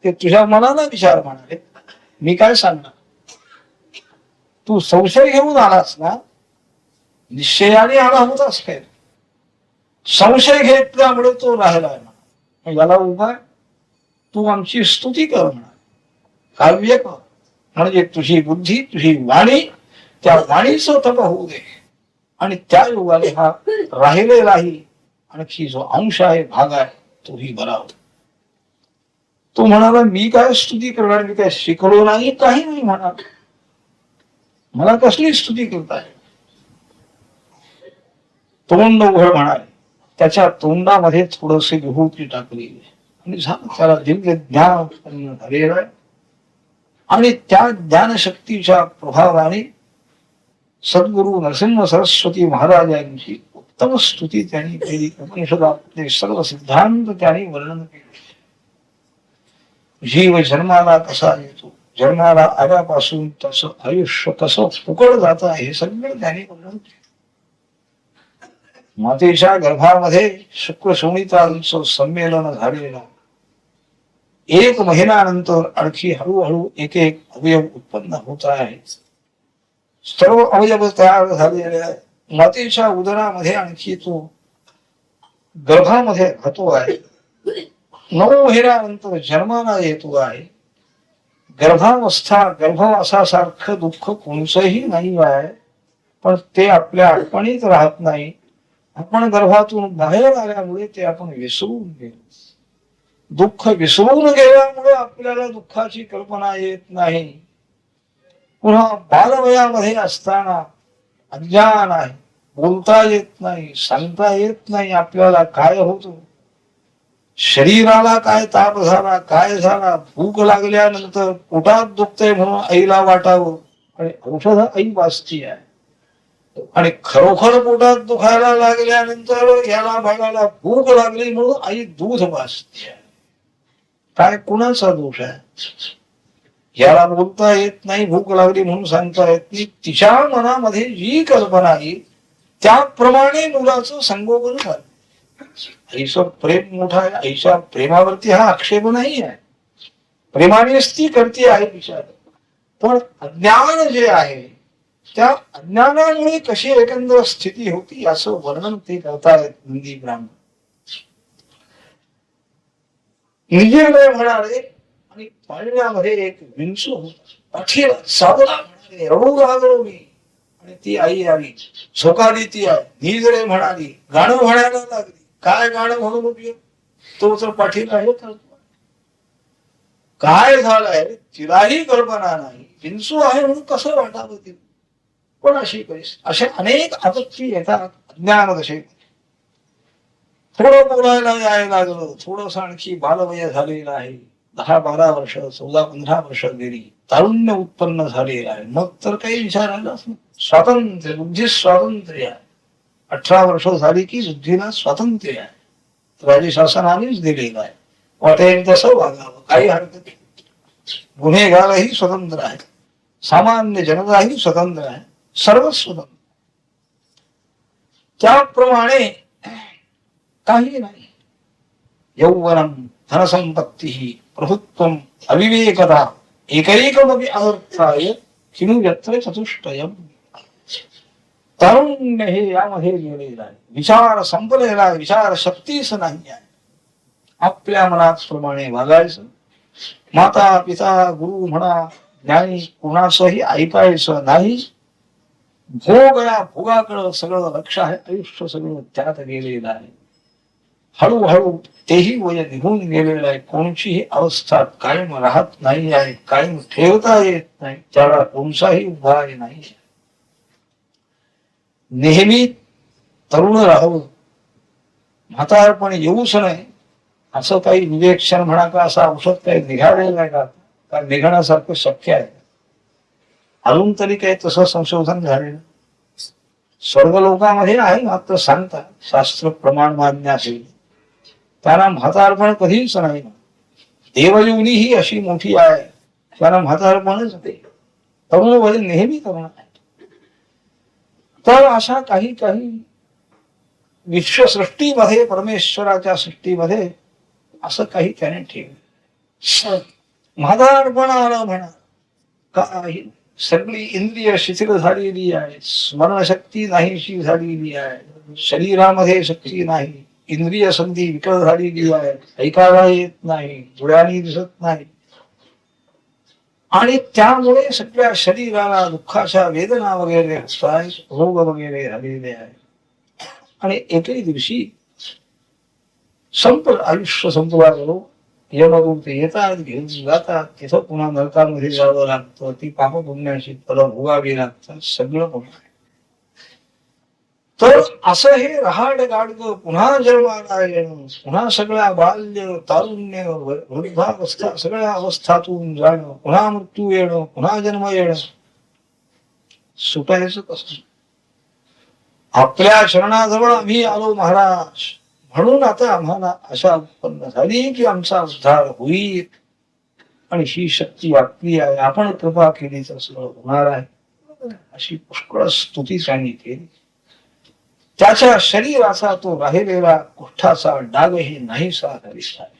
ते तुझ्या मनाला विचार म्हणाले. मी काय सांगणार, तू संशय घेऊन आलास ना, निश्चयाने आला होतास काय. संशय घेतल्यामुळे तो राहिलाय ना. याला उभा तू आमची स्तुती कर म्हणा, काव्य कर, म्हणजे तुझी बुद्धी तुझी वाणी, त्या वाणीचं तप होऊ दे. आणि त्या योगाने हा राहिलेलाही आणखी जो अंश आहे, भाग आहे, तोही बरा होता. तो म्हणाला, मी काय स्तुती करणार, मी काय शिकलो नाही, काही नाही म्हणा, मला कसली स्तुती करताय. तोंड उघड म्हणाले. त्याच्या तोंडामध्ये थोडसे विभूती टाकली आणि झालं, त्याला दिव्य ज्ञान झालेलं आहे. आणि त्या ज्ञानशक्तीच्या प्रभावाने सद्गुरु नरसिंह सरस्वती महाराजांची उत्तम स्तुती त्यांनी केली. उपनिषदातले सर्व सिद्धांत त्यांनी वर्णन केले. जीव जन्माला कसा येतो, जन्माला आल्यापासून त्याचं आयुष्य कसं फुकट जात आहे, हे सगळं त्यांनी वर्णन केलं. मातेच्या गर्भामध्ये शुक्र शोणितांचं संमेलन झालेलं. 1 महिन्यानंतर आणखी हळूहळू एक एक अवयव उत्पन्न होत आहे. सर्व अवयव तयार झालेले आहे. मातेच्या उदरामध्ये आणखी तो गर्भामध्ये राहतो आहे. 9 महिन्यानंतर जन्माला येतो आहे. गर्भावस्था गर्भवासासारखं दुःख कोणचंही नाही आहे, पण ते आपल्या आठवणीत राहत नाही. आपण गर्भातून बाहेर आल्यामुळे ते आपण विसरून गेलो. दुःख विसरून गेल्यामुळे आपल्याला दुःखाची कल्पना येत नाही. पुन्हा बालवयामध्ये असताना अज्ञान आहे, बोलता येत नाही, सांगता येत नाही आपल्याला काय होतं, शरीराला काय ताप झाला, काय झाला, भूक लागल्यानंतर पोटात दुखतंय म्हणून आईला वाटावं आणि औषध आई वाचती आहे. आणि खरोखर पोटात दुखायला लागल्यानंतर याला बघायला भूक लागली म्हणून आई दूध वाचते. काय कुणाचा दोष आहे. याला बोलता येत नाही, भूक लागली म्हणून सांगता येत नाही. तिच्या मनामध्ये जी कल्पना येईल त्याप्रमाणे मुलाचं संगोपन झालं. आईचं प्रेम मोठं आहे, आईच्या प्रेमावरती हा आक्षेप नाही आहे, प्रेमानेच ती करते आहे विचार. पण अज्ञान जे आहे, त्या अज्ञानामुळे कशी एकंदर स्थिती होती याचं वर्णन ते करतायत नंदी ब्राह्मण. निर्णय म्हणाले आणि पाळण्यामध्ये एक विंचू होता, पाठीला सावला म्हणाले, रडू लागलो मी. आणि ती आई आली, झोकाली ती आई, निजरे म्हणाली, गाणं म्हणायला लागली. काय गाणं म्हणून उपयोग, तो तर पाठीला हे करतो. काय झालंय तिलाही कल्पना नाही. विंचू आहे म्हणून कसं वाटावं तिला, पण अशी परिस्थिती. अशा अनेक आपत्ती येतात अज्ञान दशेत. थोडं बोलायला यायला लागलं, थोडस आणखी बालवय झालेलं आहे, 10-12 वर्ष 14-15 वर्ष गेली, तारुण्य उत्पन्न झालेलं आहे, मग तर काही विचारायलाच नाही. स्वातंत्र्य, बुद्धी स्वातंत्र्य आहे. 18 वर्ष झाली की बुद्धीला स्वातंत्र्य आहे, राज्य शासनानेच दिलेलं आहे. वाटेल तसं वागावं, काही हरकत नाही. गुन्हेगारही स्वतंत्र आहे, सामान्य जनताही स्वतंत्र आहे, सर्व स्वतंत्र. त्याप्रमाणे काही नाही. यौवनम धनसंपत्ती प्रभुत्वम अविवेकता एकैकमपि अनर्थाय किमु यत्र चतुष्टयम्. तारुण्य हे यामध्ये गेलेलं आहे. विचार संपलेला आहे, विचार शक्तीच नाही आहे. आपल्या मनाप्रमाणे वागायचं. माता पिता गुरु म्हणा ज्ञानी कुणाचंही ऐकायचं नाही. भोग या भोगाकडं सगळं लक्ष आहे, आयुष्य सगळं त्यात गेलेलं आहे. हळूहळू तेही वय निघून गेलेलं आहे. कोणतीही अवस्था कायम राहत नाही आहे, कायम ठेवता येत नाही, त्याला कोणताही उपाय नाही. नेहमी तरुण राहावं, म्हातारपण येऊच नाही असं काही इंजेक्शन म्हणा का असं औषध काही निघालेलं आहे का निघण्यासारखं शक्य आहे. अजून तरी काही तसं संशोधन झालेलं स्वर्ग लोकांमध्ये आहे, मात्र सांगतात शास्त्र प्रमाण मान्य असेल त्यांना म्हातारपण कधीच नाही. देवयुनी ही अशी मोठी आहे, त्यांना म्हातारपणच होते. तरुण वय नेहमी तरुण. तर अशा काही काही विश्वसृष्टीमध्ये, परमेश्वराच्या सृष्टीमध्ये असं काही त्याने ठेवलं. म्हातारपण आलं म्हणा, काही सगळी इंद्रिय शिथिल झालेली आहे, स्मरणशक्ती नाहीशी झालेली आहे, शरीरामध्ये शक्ती नाही, इंद्रिय संधी विकल झालेली आहे, ऐकायला येत नाही, डोळ्यांनी दिसत नाही, आणि त्यामुळे सगळ्या शरीराला दुःखाच्या वेदना वगैरे असतात, रोग वगैरे झालेले आहे. आणि एकही दिवशी आयुष्य संपवायला यमदूत येतात, घेऊन जातात, तिथं पुन्हा नरकामध्ये जावं लागतं, ती पाप पुण्याची फलं भोगावी लागतात, सगळं पुन्हा. तर असं हे रहाड गाडग पुन्हा जन्माला येणं, पुन्हा सगळ्या बाल्य तारुण्य वृद्धावस्था सगळ्या अवस्थातून जाणं, पुन्हा मृत्यू येणं, पुन्हा जन्म येणं, सुटायचं कसं? आपल्या चरणाजवळ आम्ही आलो महाराज, म्हणून आता आम्हाला आशा उत्पन्न झाली की आमचा उद्धार होईल, आणि ही शक्ती आपली आहे, आपण कृपा केली तर सगळं होणार आहे, अशी पुष्कळ स्तुती त्यांनी केली. त्याच्या शरीराचा तो राहिलेला कुष्ठाचा डागही नाहीसा झालेला आहे.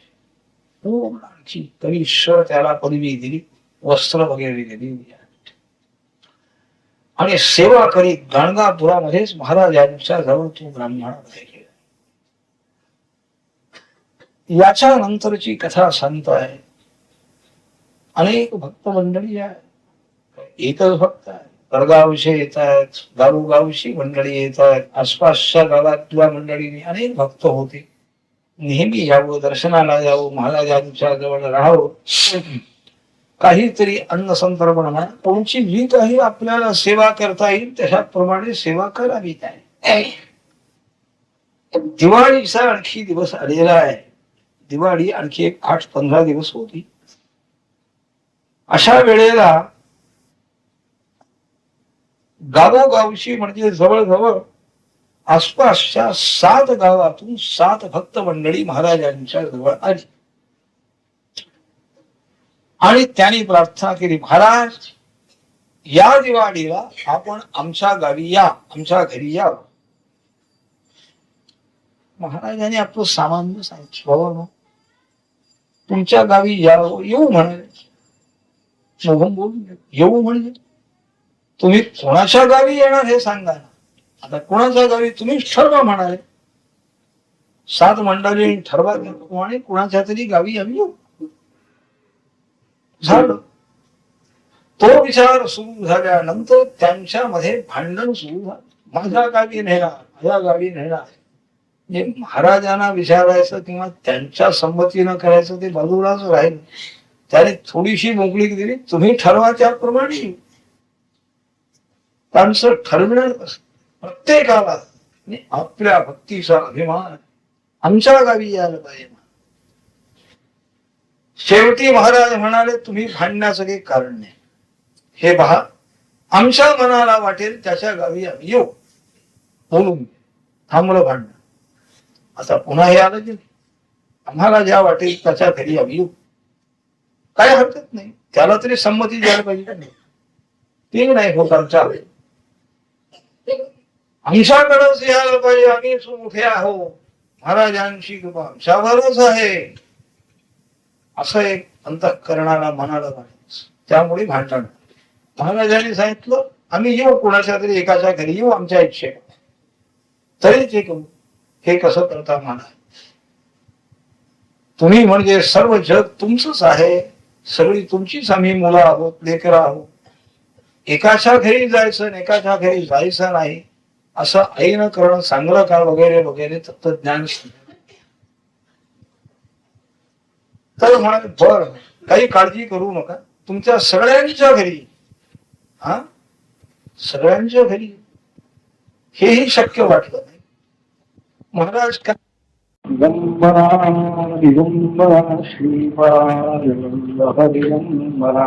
आणखी तरी ईश्वर त्याला पदवी दिली, वस्त्र वगैरे दिली, आणि सेवा करीत गाणगापुरामध्येच महाराजांच्या जवळ तो ब्राह्मण गेला. याच्या नंतरची कथा सांगत आहे. अनेक भक्त मंडळी आहे, एकच भक्त आहे, परगावचे येत आहेत, गावोगावची मंडळी येत आहेत, आसपासच्या गावातल्या मंडळीने अनेक भक्त होते. नेहमी यावं, दर्शनाला यावं, महाराजांच्या जवळ राहावं, काहीतरी अन्न संतर्पण म्हणा, कोणची जी काही आपल्याला सेवा करता येईल त्याच्याप्रमाणे सेवा करावी. काय दिवाळीचा आणखी दिवस आलेला आहे, दिवाळी आणखी एक 8-15 दिवस होती. अशा वेळेला गावोगावची म्हणजे जवळजवळ आसपासच्या 7 गावातून 7 भक्त मंडळी महाराजांच्या जवळ आली, आणि त्यांनी प्रार्थना केली, महाराज या दिवाळीला आपण आमच्या गावी या, आमच्या घरी या. महाराजांनी आपलं सामान्य सांगितलं, बाबा तुमच्या गावी यावं, येऊ म्हणाले. बोलून येऊ म्हणजे तुम्ही कोणाच्या गावी येणार हे सांगा ना. आता कोणाच्या गावी तुम्हीच ठरवा म्हणाले. 7 मंडळी ठरवा, आणि कोणाच्या तरी गावी आम्ही येऊ. झालं. तो विचार सुरू झाल्यानंतर त्यांच्यामध्ये भांडण सुरू झालं. माझ्या गावी नेणार, माझ्या गावी नेणार. म्हणजे महाराजांना विचारायचं किंवा त्यांच्या संमतीनं करायचं ते बाजूलाच राहील. त्याने थोडीशी मोकळीक दिली, तुम्ही ठरवा त्याप्रमाणे. त्यांचं ठरविणार प्रत्येकाला आपल्या भक्तीचा अभिमान आमच्या गावी यायला पाहिजे. शेवटी महाराज म्हणाले, तुम्ही भांडण्याचं काही कारण नाही, हे पहा आमच्या मनाला वाटेल त्याच्या गावी आम्ही येऊ. बोलून थांबलं भांडण. आता पुन्हा हे आलं की आम्हाला ज्या वाटेल त्याच्या घरी आम्ही येऊ, काय हरकत नाही, त्याला तरी संमती द्यायला पाहिजे. ते नाही होत आमच्या, आमच्याकडंच यायला पाहिजे, आम्हीच मोठे आहो, महाराजांची कृपा आमच्यावरच आहे, असं एक अंतःकरणाला मनाला वाटत. त्यामुळे भांडण. महाराजांनी सांगितलं, आम्ही येऊ कोणाच्या तरी एकाच्या घरी येऊ आमच्या इच्छे, तरी ते करू. हे कसं करता म्हणा, तुम्ही म्हणजे सर्व जग तुमचंच आहे, सगळी तुमचीच आम्ही मुलं आहोत, लेकर आहोत. एकाच्या घरी जायचं, एकाच्या घरी जायचं नाही, असं ऐन करणं चांगलं का वगैरे वगैरे तत्वज्ञान. तर म्हणाले, बर काही काळजी करू नका, तुमच्या सगळ्यांच्या घरी, हा सगळ्यांच्या घरी, हेही शक्य वाटलं नाही. महाराज काय दिगंबरा दिगंबरा श्रीपाद हरिगंबरा.